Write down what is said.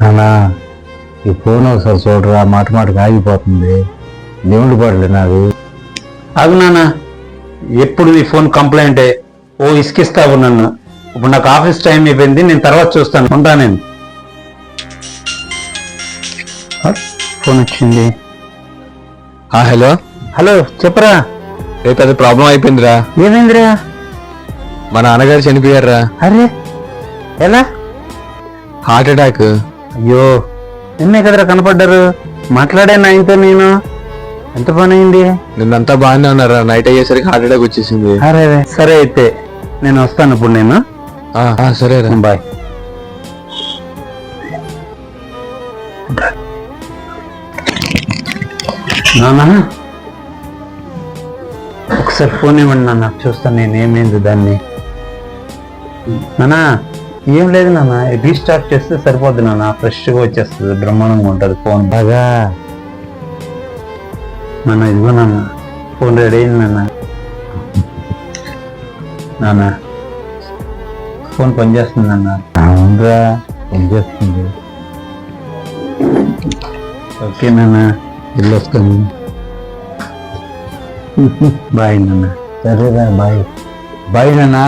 నానా ఈ ఫోన్ ఒకసారి చూడరా, మాట మాటకి ఆగిపోతుంది. దేవుడి పడలే నాది. ఆగు నాన్న, ఎప్పుడు నీ ఫోన్ కంప్లైంటే. ఓ ఇసుకిస్తావు నన్ను. ఇప్పుడు నాకు ఆఫీస్ టైం అయిపోయింది, నేను తర్వాత చూస్తాను. ఉంటా నేను. ఫోన్ వచ్చింది. హలో హలో, చెప్పరా. రేపు అది ప్రాబ్లం అయిపోయిందిరా. ఏమైందిరా? మా నాన్నగారు చనిపోయారురా. అరే, ఎలా? Heart attack. అయ్యో, నిన్నే కదరా కనపడ్డారు. మాట్లాడాను ఆయనతో నేను. ఎంత పని అయింది? నిన్నంతా బాగానే ఉన్నారా, నైట్ అయ్యేసరికి హార్ట్ అటాక్ వచ్చేసింది. అరే సరే, అయితే నేను వస్తాను ఇప్పుడు. నేను సరేరా. బాయ్. నానా, ఒకసారి ఫోన్ ఇవ్వండి నాన్న, చూస్తాను నేను ఏమైంది దాన్ని. నానా, ఏం లేదు నాన్న, రీస్టార్ట్ చేస్తే సరిపోద్ది నాన్న, ఫ్రెష్గా వచ్చేస్తుంది, బ్రహ్మాండంగా ఉంటుంది ఫోన్. బాగా నాన్న ఇదిగో నాన్న, ఫోన్ రెడీ అయింది నాన్న. నాన్న, ఫోన్ పనిచేస్తుంది నాన్న. అవునరా, ఏం చేస్తుంది? ఓకే నాన్న, వెళ్ళొస్తాను. బాయ్ నాన్న. సరేరా, బాయ్. బాయ్ నాన్న.